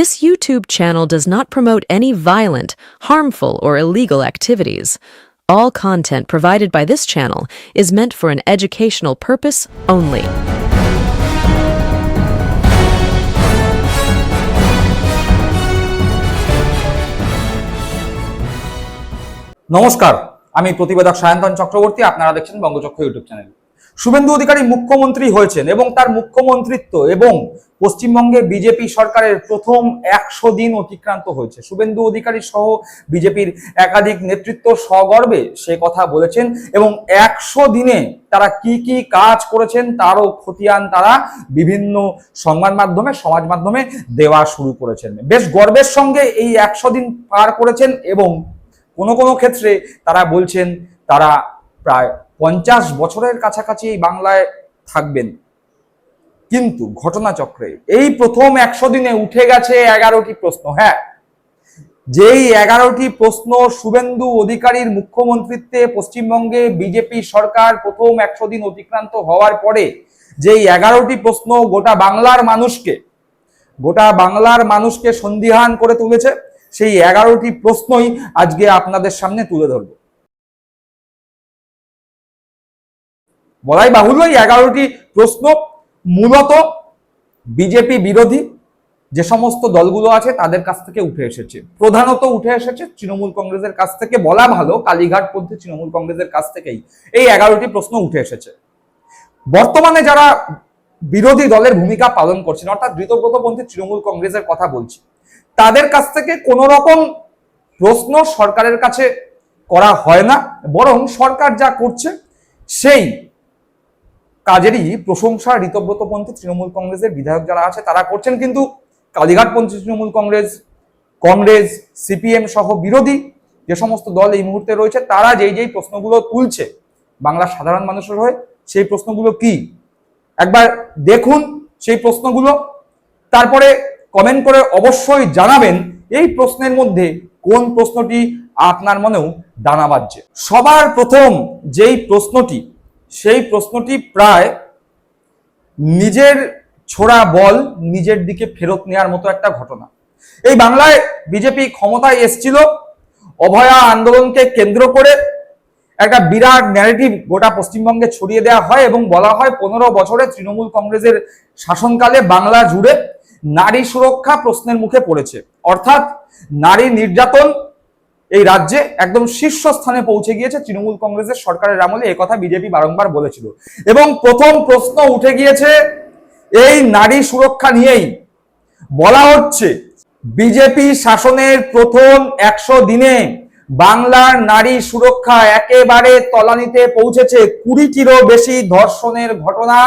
This YouTube channel does not promote any violent, harmful, or illegal activities. All content provided by this channel is meant for an educational purpose only. নমস্কার, আমি প্রতিবেদক সায়ন্তন চক্রবর্তী। আপনারা দেখছেন বঙ্গচক্র YouTube channel. Suvendu Adhikari মুখ্যমন্ত্রী হয়েছেন এবং তার মুখ্যমন্ত্রিত্ব এবং পশ্চিমবঙ্গে বিজেপি সরকারের প্রথম 100 দিন অতিক্রান্ত হয়েছে। শুভেন্দু অধিকারী সহ বিজেপির একাধিক নেতৃত্ব সগর্বে সে কথা বলেছেন এবং 100 দিনে তারা কি কি কাজ করেছেন তারও খতিয়ান তারা বিভিন্ন সংবাদ মাধ্যমে, সমাজ মাধ্যমে দেওয়া শুরু করেছেন। বেশ গর্বের সঙ্গে এই 100 দিন পার করেছেন এবং কোনো কোনো ক্ষেত্রে তারা বলছেন তারা প্রায় 50 বছরের কাছাকাছি এই বাংলায় থাকবেন। কিন্তু ঘটনাচক্রে এই প্রথম 100 দিনে উঠে গেছে 11টি প্রশ্ন। হ্যাঁ, যেই 11টি প্রশ্ন শুভেন্দু অধিকারীর মুখ্যমন্ত্রিত্বে পশ্চিমবঙ্গে বিজেপি সরকার প্রথম 100 দিন অতিক্রান্ত হওয়ার পরে যেই 11টি প্রশ্ন গোটা বাংলার মানুষকে সন্দিহান করে তুলেছে, সেই 11টি প্রশ্নই আজকে আপনাদের সামনে তুলে ধরব। বলাই বাহুল্য, এই 11টি প্রশ্ন মূলত বিজেপি বিরোধী যে সমস্ত দলগুলো আছে তাদের কাছ থেকে উঠে এসেছে। প্রধানত উঠে এসেছে তৃণমূল কংগ্রেসের কাছ থেকে, বলা ভালো কালীঘাটপন্থী তৃণমূল কংগ্রেসের কাছ থেকেই এই 11টি প্রশ্ন উঠে এসেছে। বর্তমানে যারা বিরোধী দলের ভূমিকা পালন করছেন, অর্থাৎ ধৃতব্রতপন্থী তৃণমূল কংগ্রেসের কথা বলছি, তাদের কাছ থেকে কোনো রকম প্রশ্ন সরকারের কাছে করা হয় না, বরং সরকার যা করছে সেই কাজেরই প্রশংসা ঋতব্রতপন্থী তৃণমূল কংগ্রেসের বিধায়ক যারা আছে তারা করছেন। কিন্তু কালীঘাটপন্থী তৃণমূল কংগ্রেস, সিপিএম সহ বিরোধী যে সমস্ত দল এই মুহূর্তে রয়েছে তারা যেই প্রশ্নগুলো তুলছে বাংলার সাধারণ মানুষের হয়ে, সেই প্রশ্নগুলো কি একবার দেখুন সেই প্রশ্নগুলো, তারপরে কমেন্ট করে অবশ্যই জানাবেন এই প্রশ্নের মধ্যে কোন প্রশ্নটি আপনার মনেও দানা বাজছে। সবার প্রথম যেই প্রশ্নটি, সেই প্রশ্নটি প্রায় নিজের ছোড়া বল নিজের দিকে ফেরত নেওয়ার মতো একটা ঘটনা। এই বাংলায় বিজেপি ক্ষমতায় এসেছিল, অভয়া আন্দোলনকে কেন্দ্র করে একটা বিরাট ন্যারেটিভ গোটা পশ্চিমবঙ্গে ছড়িয়ে দেওয়া হয় এবং বলা হয় 15 বছরে তৃণমূল কংগ্রেসের শাসনকালে বাংলা জুড়ে নারী সুরক্ষা প্রশ্নের মুখে পড়েছে, অর্থাৎ নারী নির্যাতন এই রাজ্যে একদম শীর্ষস্থানে পৌঁছে গিয়েছে তৃণমূল কংগ্রেসের সরকারের আমলে। এই কথা বিজেপি বারংবার বলেছিল এবং প্রথম প্রশ্ন উঠে গিয়েছে এই নারী সুরক্ষা নিয়েই। বলা হচ্ছে বিজেপি শাসনের প্রথম 100 দিনে বাংলার নারী সুরক্ষা একেবারে তলানিতে পৌঁছেছে। 20টিরও বেশি ধর্ষণের ঘটনা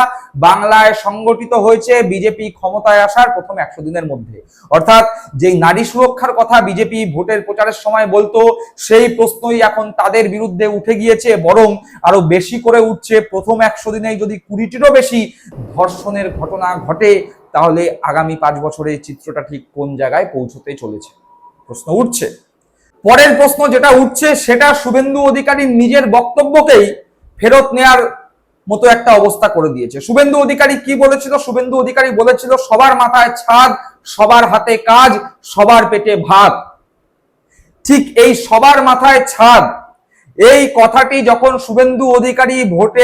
বাংলায় সংগঠিত হয়েছে বিজেপি ক্ষমতায় আসার প্রথম 100 দিনের মধ্যে। অর্থাৎ যেই নারী সুরক্ষার কথা বিজেপি ভোটের প্রচারের সময় বলতো, সেই প্রশ্নই এখন তাদের বিরুদ্ধে উঠে গিয়েছে, বরং আরো বেশি করে উঠছে। প্রথম 100 দিনেই যদি 20টিরও বেশি ধর্ষণের ঘটনা ঘটে, তাহলে আগামী 5 বছরে চিত্রটা ঠিক কোন জায়গায় পৌঁছতে চলেছে প্রশ্ন উঠছে। পরের প্রশ্ন যেটা উঠছে সেটা শুভেন্দু অধিকারী নিজের বক্তব্যকেই ফেরত নেয়ার মতো একটা অবস্থা করে দিয়েছে। শুভেন্দু অধিকারী কি বলেছিল? শুভেন্দু অধিকারী বলেছিল সবার মাথায় ছাদ, সবার হাতে কাজ, সবার পেটে ভাত। ঠিক এই সবার মাথায় ছাদ এই কথাটি যখন শুভেন্দু অধিকারী ভোটে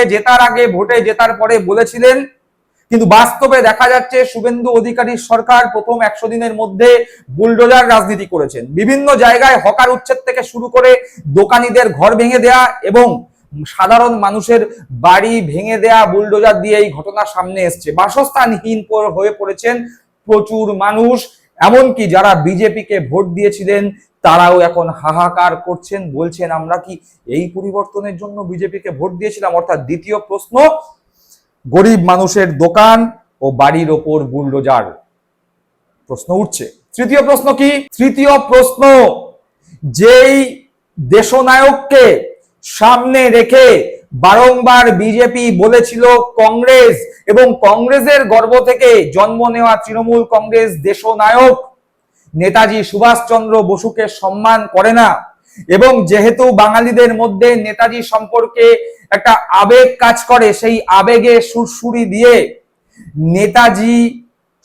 জেতার পরে বলেছিলেন, কিন্তু বাস্তবে দেখা যাচ্ছে শুভেন্দু অধিকারীর সরকার প্রথম 100 দিনের মধ্যে বুলডোজার রাজনীতি করেছেন। বিভিন্ন জায়গায় হকার উচ্ছেদ থেকে শুরু করে দোকানীদের ঘর ভেঙে দেয়া এবং সাধারণ মানুষের বাড়ি ভেঙে দেয়া বুলডোজার দিয়ে এই ঘটনা সামনে এসছে। বাসস্থানহীন হয়ে পড়েছেন প্রচুর মানুষ, এমনকি যারা বিজেপিকে ভোট দিয়েছিলেন তারাও এখন হাহাকার করছেন, বলছেন আমরা কি এই পরিবর্তনের জন্য বিজেপিকে ভোট দিয়েছিলাম? অর্থাৎ দ্বিতীয় প্রশ্ন, গরিব মানুষের দোকান ও বাড়ির ওপর বুলডোজার প্রশ্ন উঠছে। তৃতীয় প্রশ্ন কি? তৃতীয় প্রশ্ন, যেই দেশনায়ককে সামনে রেখে বারংবার বিজেপি বলেছিল কংগ্রেস এবং কংগ্রেসের গর্ভ থেকে জন্ম নেওয়া তৃণমূল কংগ্রেস দেশনায়ক নেতাজি সুভাষচন্দ্র বসুকে সম্মান করে না, এবং যেহেতু বাঙালিদের মধ্যে নেতাজি সম্পর্কে একটা আবেগ কাজ করে, সেই আবেগে সুরসুরি দিয়ে নেতাজি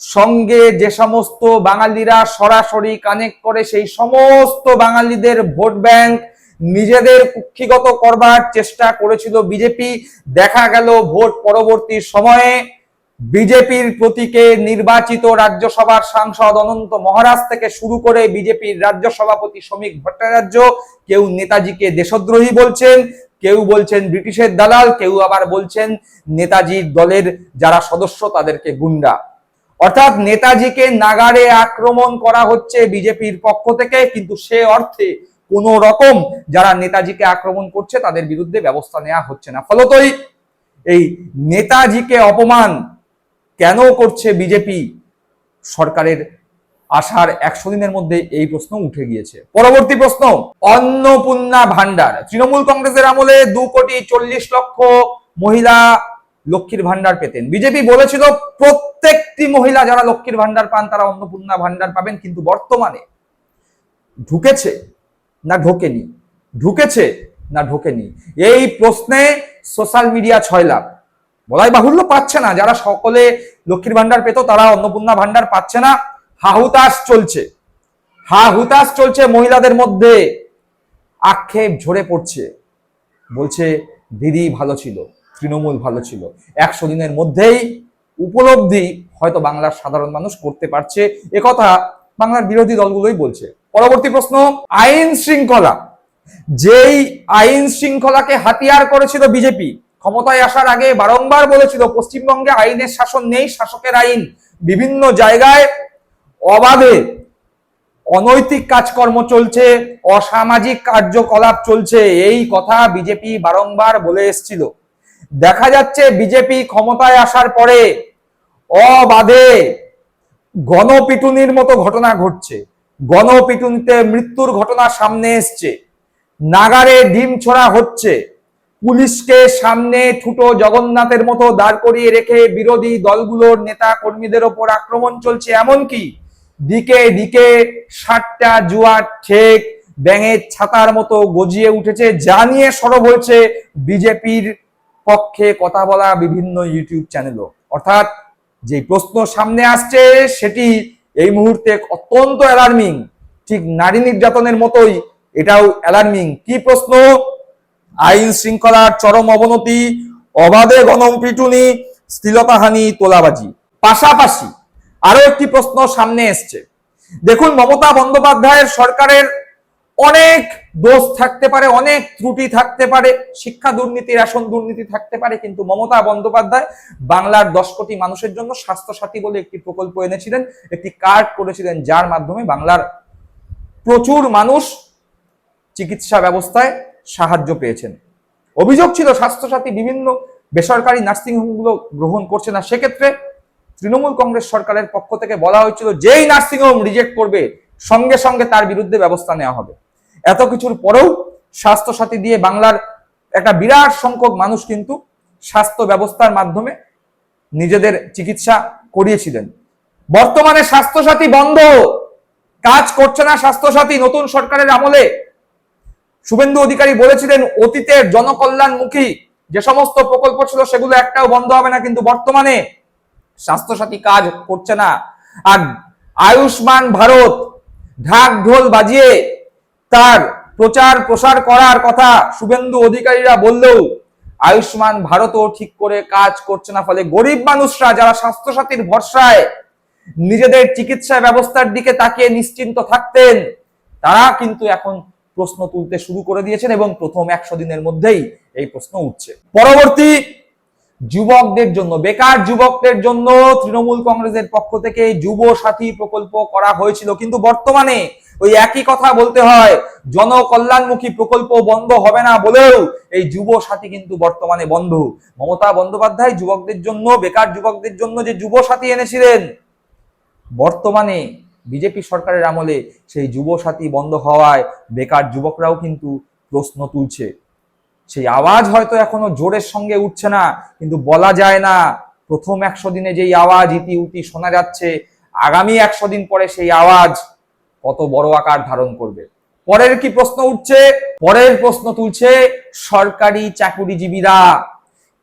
সঙ্গে যে সমস্ত বাঙালিরা সরাসরি কানেক্ট করে সেই সমস্ত বাঙালিদের ভোট ব্যাংক নিজেদের কুক্ষিগত করবার চেষ্টা করেছিল বিজেপি। দেখা গেল ভোট পরবর্তী সময়ে বিজেপির প্রতীকে নির্বাচিত রাজ্যসভার সাংসদ অনন্ত মহারাজ থেকে শুরু করে বিজেপির রাজ্য সভাপতি শ্রমিক ভট্টাচার্য কেউ নেতাজিকে দেশদ্রোহী বলছেন, কেউ বলছেন ব্রিটিশের দালাল, কেউ আবার বলছেন নেতাজির দলের যারা সদস্য তাদেরকে গুন্ডা। অর্থাৎ নেতাজিকে নাগাড়ে আক্রমণ করা হচ্ছে বিজেপির পক্ষ থেকে, কিন্তু সে অর্থে কোন রকম যারা নেতাজিকে আক্রমণ করছে তাদের বিরুদ্ধে ব্যবস্থা নেওয়া হচ্ছে না। ফলতই এই নেতাজিকে অপমান কেন করছে বিজেপি সরকারের আসার 100 দিনের মধ্যে, এই প্রশ্ন উঠে গিয়েছে। পরবর্তী প্রশ্ন, অন্নপূর্ণা ভান্ডার। তৃণমূল কংগ্রেসের আমলে 2,40,00,000 মহিলা লক্ষ্মীর ভান্ডার পেতেন। বিজেপি বলেছিল প্রত্যেকটি মহিলা যারা লক্ষ্মীর ভান্ডার পান তারা অন্নপূর্ণা ভান্ডার পাবেন, কিন্তু বর্তমানে ঢুকেছে না ঢোকেনি, ঢুকেছে না ঢোকেনি, এই প্রশ্নে সোশ্যাল মিডিয়া 6 লাখ। বলাই বাহুল্য পাচ্ছে না, যারা সকলে লক্ষ্মীর ভান্ডার পেত তারা অন্নপূর্ণা ভান্ডার পাচ্ছে না। হাহুতাশ চলছে, হাহুতাশ চলছে মহিলাদের মধ্যে, আক্ষেপ ঝরে পড়ছে, বলছে দিদি ভালো ছিল, তৃণমূল ভালো ছিল। 100 দিনের মধ্যেই উপলব্ধি হয়তো বাংলার সাধারণ মানুষ করতে পারছে, একথা বাংলার বিরোধী দলগুলোই বলছে। পরবর্তী প্রশ্ন, আইন শৃঙ্খলা। যেই আইন শৃঙ্খলাকে হাতিয়ার করেছিল বিজেপি ক্ষমতায় আসার আগে, বারংবার বলেছিল পশ্চিমবঙ্গে আইনের শাসন নেই, শাসকের আইন। বিভিন্ন জায়গায় অবাধে অনৈতিক কাজকর্ম চলছে, অসামাজিক কার্যকলাপ চলছে, এই কথা বিজেপি বারংবার বলে এসেছিল। দেখা যাচ্ছে বিজেপি ক্ষমতায় আসার পরে অবাধে গণপিটুনির মতো ঘটনা ঘটছে, গণপিটুনিতে মৃত্যুর ঘটনা সামনে এসছে, নাগারে ডিম ছোড়া হচ্ছে, পুলিশকে সামনে ঠুটো জগন্নাথের মতো দাঁড় করিয়ে রেখে বিরোধী দলগুলোর নেতা কর্মীদের ওপর আক্রমণ চলছে। এমনকি দিকে দিকে 60টা জুয়ার ঠেক ব্যাঙের ছাতার মতো গজিয়ে উঠেছে, যা নিয়ে সরব হয়েছে বিজেপির পক্ষে কথা বলা বিভিন্ন ইউটিউব চ্যানেলও। অর্থাৎ যে প্রশ্ন সামনে আসছে সেটি এই মুহূর্তে অত্যন্ত অ্যালার্মিং, ঠিক নারী নির্যাতনের মতোই এটাও অ্যালার্মিং। কি প্রশ্ন? আইন শৃঙ্খলার চরম অবনতি, অবাধে গণপিটুনি, শ্লীলতাহানি, তোলাবাজি। পাশাপাশি আরো একটি প্রশ্ন সামনে এসছে। দেখুন, মমতা বন্দ্যোপাধ্যায়ের সরকারের অনেক দোষ থাকতে পারে, অনেক ত্রুটি থাকতে পারে, শিক্ষা দুর্নীতি, রেশন দুর্নীতি থাকতে পারে, কিন্তু মমতা বন্দ্যোপাধ্যায় বাংলার 10 কোটি মানুষের জন্য স্বাস্থ্য সাথী বলে একটি প্রকল্প এনেছিলেন, একটি কার্ড করেছিলেন, যার মাধ্যমে বাংলার প্রচুর মানুষ চিকিৎসা ব্যবস্থায় সাহায্য পেয়েছেন। অভিযোগ ছিল স্বাস্থ্যসাথী বিভিন্ন বেসরকারি নার্সিংহোমগুলো গ্রহণ করছে না। সেক্ষেত্রে তৃণমূল কংগ্রেস সরকারের পক্ষ থেকে বলা হয়েছিল যেই নার্সিংহোম রিজেক্ট করবে সঙ্গে সঙ্গে তার বিরুদ্ধে ব্যবস্থা নেওয়া হবে। এত কিছুর পরেও স্বাস্থ্যসাথী দিয়ে বাংলার একটা বিরাট সংখ্যক মানুষ কিন্তু স্বাস্থ্য ব্যবস্থার মাধ্যমে নিজেদের চিকিৎসা করিয়েছিলেন। বর্তমানে স্বাস্থ্যসাথী বন্ধ, কাজ করছে না স্বাস্থ্যসাথী নতুন সরকারের আমলে। শুভেন্দু অধিকারী বলেছিলেন অতীতের জনকল্যাণমুখী যে সমস্ত প্রকল্প ছিল সেগুলো একটাও বন্ধ হবে না, কিন্তু বর্তমানে স্বাস্থ্যসাথী কাজ করছে না। আর আয়ুষ্মান ভারত ঢাক ঢোল বাজিয়ে তার প্রচার প্রসার করার কথা শুভেন্দু অধিকারীরা বললেও আয়ুষ্মান ভারতও ঠিক করে কাজ করছে না। ফলে গরিব মানুষরা যারা স্বাস্থ্যসাথীর ভরসায় নিজেদের চিকিৎসা ব্যবস্থার দিকে তাকিয়ে নিশ্চিন্ত থাকতেন, তারা কিন্তু এখন প্রশ্ন তুলতে শুরু করে দিয়েছেন এবং প্রথম 100 দিনের মধ্যেই এই প্রশ্ন উঠছে। পরবর্তী, যুবকদের জন্য, বেকার যুবকদের জন্য তৃণমূল কংগ্রেসের পক্ষ থেকে যুব সাথী প্রকল্প করা হয়েছিল, কিন্তু বর্তমানে ওই একই কথা বলতে হয়, জনকল্যাণমুখী প্রকল্প বন্ধ হবে না বলেও এই যুব সাথী কিন্তু বর্তমানে বন্ধ। মমতা বন্দ্যোপাধ্যায় যুবকদের জন্য, বেকার যুবকদের জন্য যে যুব সাথী এনেছিলেন, বর্তমানে বিজেপি সরকারের আমলে সেই যুব সাথী বন্ধ হওয়ায় বেকার যুবকরাও কিন্তু প্রশ্ন তুলছে। সেই আওয়াজ হয়তো এখনো জোরের সঙ্গে উঠছে না, কিন্তু বলা যায় না প্রথম 100 দিনে যেই আওয়াজ ইতি উতি শোনা যাচ্ছে, আগামী 100 দিন পরে সেই আওয়াজ কত বড় আকার ধারণ করবে। পরের কি প্রশ্ন উঠছে? পরের প্রশ্ন তুলছে সরকারি চাকুরিজীবীরা,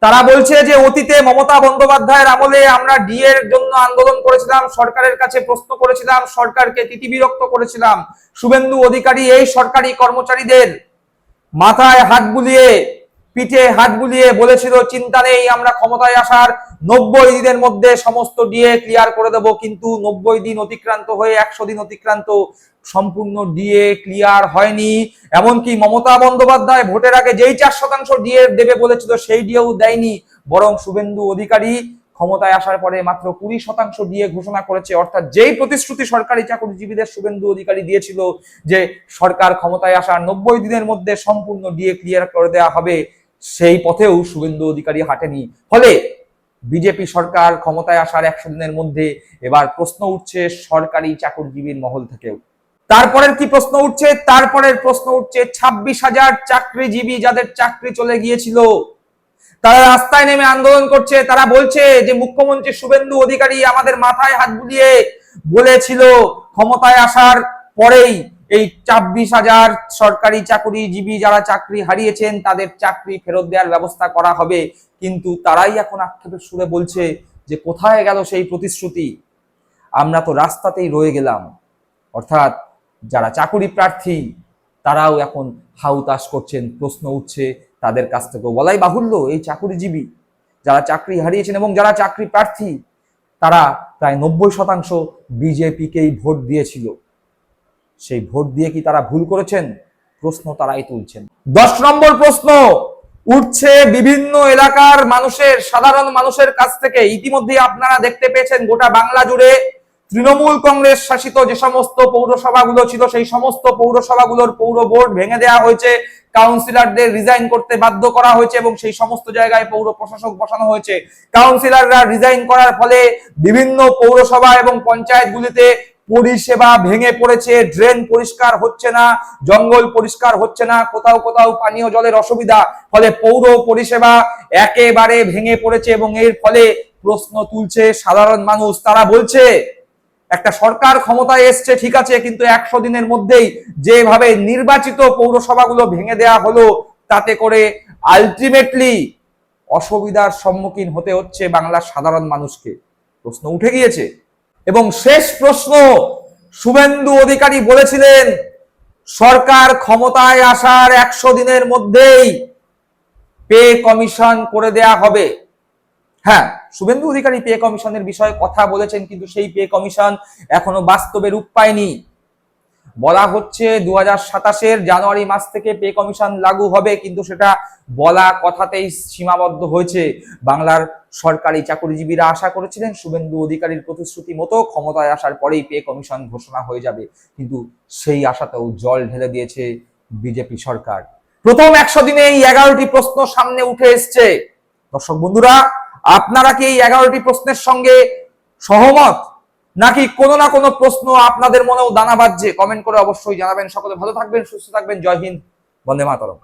তারা বলছে যে অতীতে মমতা বন্দ্যোপাধ্যায়ের আমলে আমরা ডিএর জন্য আন্দোলন করেছিলাম, সরকারের কাছে প্রশ্ন করেছিলাম, সরকারকে তিতিবিরক্ত করেছিলাম। শুভেন্দু অধিকারী এই সরকারি কর্মচারীদের মাথায় হাত বুলিয়ে, পিঠে হাত বুলিয়ে বলেছিল চিন্তা নেই, আমরা ক্ষমতায় আসার 90 দিনের মধ্যে সমস্ত ডিএ ক্লিয়ার করে দেব। কিন্তু 90 দিন অতিক্রান্ত হয়ে 100 দিন অতিক্রান্ত, সম্পূর্ণ ডিএ ক্লিয়ার হয়নি। এমনকি মমতা বন্দ্যোপাধ্যায় ভোটের আগে যেই 4% ডিএ দেবে বলেছিল সেই ডিএও দেয়নি, বরং শুভেন্দু অধিকারী ক্ষমতায় আসার পরে মাত্র 20% ডিএ ঘোষণা করেছে। অর্থাৎ যেই প্রতিশ্রুতি সরকারি চাকরিজীবীদের শুভেন্দু অধিকারী দিয়েছিল যে সরকার ক্ষমতায় আসার 90 দিনের মধ্যে সম্পূর্ণ ডিএ ক্লিয়ার করে দেওয়া হবে, সেই পথেও শুভেন্দু অধিকারী হাঁটেনি। ফলে বিজেপি সরকার ক্ষমতায় আসার 100 দিনের মধ্যে এবার প্রশ্ন উঠছে সরকারি চাকরিজীবীর মহল থেকেও। তারপরের কি প্রশ্ন উঠছে? তারপরের প্রশ্ন উঠছে 26,000 চাকরিজীবী যাদের চাকরি চলে গিয়েছিল, তারা রাস্তায় নেমে আন্দোলন করছে। তারা বলছে যে মুখ্যমন্ত্রী শুভেন্দু অধিকারী আমাদের মাথায় হাত বুলিয়ে বলেছিল ক্ষমতায় আসার পরেই এই 26,000 সরকারি চাকরিজীবী যারা চাকরি হারিয়েছেন তাদের চাকরি ফেরত দেওয়ার ব্যবস্থা করা হবে। কিন্তু তারাই এখন আক্ষেপের সুরে বলছে যে কোথায় গেল সেই প্রতিশ্রুতি, আমরা তো রাস্তাতেই রয়ে গেলাম। অর্থাৎ যারা চাকরি প্রার্থী তারাও এখন হাউতাশ করছেন। প্রশ্ন উঠছে তাদের কাছ থেকে। বলাই বাহুল্য, এই চাকরিজীবী যারা চাকরি হারিয়েছেন এবং যারা চাকরি প্রার্থী তারা প্রায় 90% বিজেপিকেই ভোট দিয়েছিল। সেই ভোট দিয়ে কি তারা ভুল করেছেন? প্রশ্ন তারাই তুলছেন। 10 নম্বর প্রশ্ন উঠছে বিভিন্ন এলাকার মানুষের, সাধারণ মানুষের কাছ থেকে। ইতিমধ্যে আপনারা দেখতে পেয়েছেন গোটা বাংলা জুড়ে তৃণমূল কংগ্রেস শাসিত যে সমস্ত পৌরসভাগুলো ছিল সেই সমস্ত পৌরসভাগুলোর পৌর বোর্ড ভেঙে দেওয়া হয়েছে, কাউন্সিলরদের রিজাইন করতে বাধ্য করা হয়েছে এবং সেই সমস্ত জায়গায় পৌর প্রশাসক বসানো হয়েছে। কাউন্সিলররা রিজাইন করার ফলে বিভিন্ন পৌরসভা এবং পঞ্চায়েতগুলিতে পরিষেবা ভেঙে পড়েছে। ড্রেন পরিষ্কার হচ্ছে না, জঙ্গল পরিষ্কার হচ্ছে না, কোথাও কোথাও পানীয় জলের অসুবিধা, ফলে পৌর পরিষেবা একেবারে ভেঙে পড়েছে। এবং এর ফলে প্রশ্ন তুলছে সাধারণ মানুষ। তারা বলছে একটা সরকার ক্ষমতায় এসছে ঠিক আছে, কিন্তু 100 দিনের মধ্যেই যেভাবে নির্বাচিত পৌরসভাগুলো ভেঙে দেওয়া হলো তাতে করে আলটিমেটলি অসুবিধার সম্মুখীন হতে হচ্ছে বাংলার সাধারণ মানুষকে। প্রশ্ন উঠে গিয়েছে। এবং শেষ প্রশ্ন, শুভেন্দু অধিকারী বলেছিলেন সরকার ক্ষমতায় আসার 100 দিনের মধ্যেই পে কমিশন করে দেয়া হবে। হ্যাঁ, শুভেন্দু অধিকারী পে কমিশনের বিষয়ে কথা বলেছেন, কিন্তু সেই পে কমিশন এখনো বাস্তবে রূপ পায়নি। বলা হচ্ছে 2027 জানুয়ারি মাস থেকে পে কমিশন লাগু হবে, কিন্তু সেটা বলা কথাতেই সীমাবদ্ধ হয়েছে। বাংলার সরকারি চাকরিজীবীরা আশা করেছিলেন শুভেন্দু অধিকারীর প্রতিশ্রুতি মতো ক্ষমতায় আসার পরেই পে কমিশন ঘোষণা হয়ে যাবে, কিন্তু সেই আশাতেও জল ঢেলে দিয়েছে বিজেপি সরকার। প্রথম 100 দিনে এই 11টি প্রশ্ন সামনে উঠে এসছে। দর্শক বন্ধুরা, আপনারা কি এই 11টি প্রশ্নের সঙ্গে সহমত, নাকি কোনো না কোনো প্রশ্ন আপনাদের মনেও দানা বাজছে? কমেন্ট করে অবশ্যই জানাবেন। সকলে ভালো থাকবেন, সুস্থ থাকবেন। জয় হিন্দ, বন্দে মাতরম।